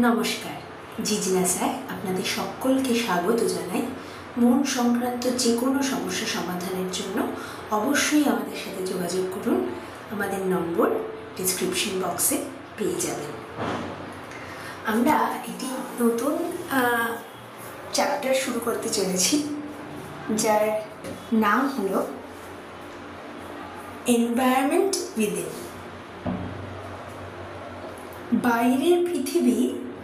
নমস্কার, জিজ্ঞাসায় আপনাদের সকলকে স্বাগত জানাই। মন সংক্রান্ত যে কোনো সমস্যা সমাধানের জন্য অবশ্যই আমাদের সাথে যোগাযোগ করুন। আমাদের নম্বর ডিসক্রিপশন বক্সে পেয়ে যাবেন। আমরা একটি নতুন চ্যাপ্টার শুরু করতে চলেছি, যার নাম হলো এনভায়রনমেন্ট উইদিন। বাইরের পৃথিবী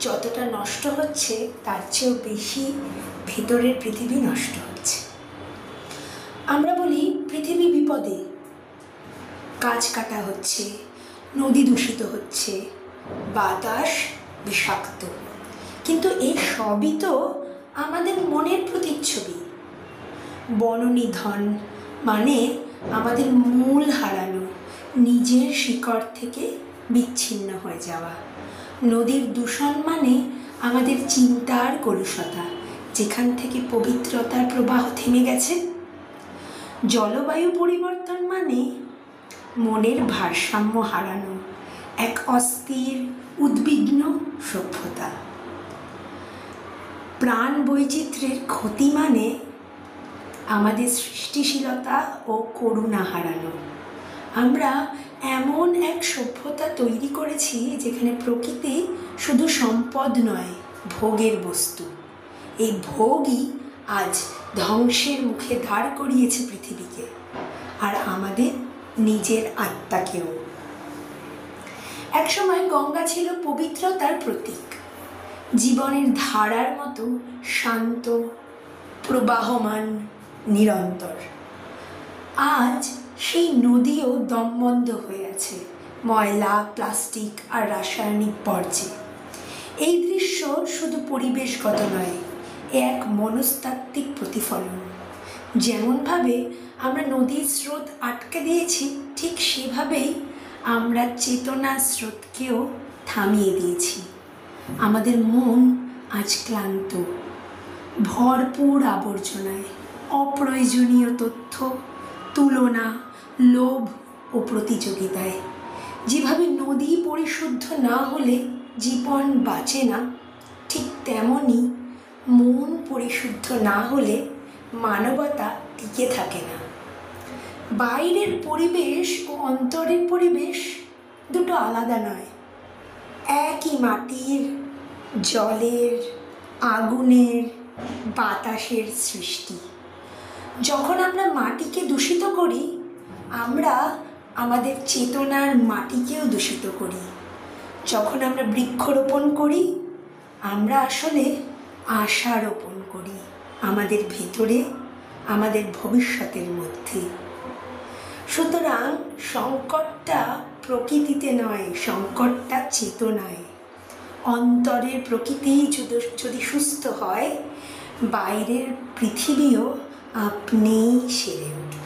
যতটা নষ্ট হচ্ছে তার চেয়েও বেশি ভেতরের পৃথিবী নষ্ট হচ্ছে। আমরা বলি পৃথিবী বিপদে, গাছ কাটা হচ্ছে, নদী দূষিত হচ্ছে, বাতাস বিষাক্ত, কিন্তু এই সবই তো আমাদের মনের প্রতিচ্ছবি। বননিধন মানে আমাদের মূল হারানো, নিজের শিকড় থেকে বিচ্ছিন্ন হয়ে যাওয়া। নদীর দূষণ মানে আমাদের চিন্তার কলুষতা, যেখান থেকে পবিত্রতার প্রবাহ থেমে গেছে। জলবায়ু পরিবর্তন মানে মনের ভারসাম্য হারানো, এক অস্থির উদ্বিগ্ন সভ্যতা। প্রাণ বৈচিত্র্যের ক্ষতি মানে আমাদের সৃষ্টিশীলতা ও করুণা হারানো। আমরা এমন এক সভ্যতা তৈরি করেছি যেখানে প্রকৃতি শুধু সম্পদ নয়, ভোগের বস্তু। এই ভোগই আজ ধ্বংসের মুখে দাঁড় করিয়েছে পৃথিবীকে, আর আমাদের নিজের আত্মাকেও। একসময় গঙ্গা ছিল পবিত্রতার প্রতীক, জীবনের ধারার মতো শান্ত, প্রবাহমান, নিরন্তর। আজ সেই নদীও দমবন্ধ হয়ে আছে ময়লা, প্লাস্টিক আর রাসায়নিক বর্জ্যে। এই দৃশ্য শুধু পরিবেশগত নয়, এক মনস্তাত্ত্বিক প্রতিফলন। যেমনভাবে আমরা নদীর স্রোত আটকে দিয়েছি, ঠিক সেভাবেই আমরা চেতনার স্রোতকেও থামিয়ে দিয়েছি। আমাদের মন আজ ক্লান্ত, ভরপুর আবর্জনায়, অপ্রয়োজনীয় তথ্য, তুলনা, লোভ ও প্রতিযোগিতায়। যেভাবে নদী পরিশুদ্ধ না হলে জীবন বাঁচে না, ঠিক তেমনই মন পরিশুদ্ধ না হলে মানবতা টিকে থাকে না। বাইরের পরিবেশ ও অন্তরের পরিবেশ দুটো আলাদা নয়, একই মাটির, জলের, আগুনের, বাতাসের সৃষ্টি। যখন আমরা মাটিকে দূষিত করি, আমরা আমাদের চেতনার মাটিকেও দূষিত করি। যখন আমরা বৃক্ষরোপণ করি, আমরা আসলে আশা রোপণ করি আমাদের ভেতরে, আমাদের ভবিষ্যতের মধ্যে। সুতরাং সংকটটা প্রকৃতিতে নয়, সংকটটা চেতনায়। অন্তরের প্রকৃতি যদি সুস্থ হয়, বাইরের পৃথিবীও আপনিই সেরে উঠবে।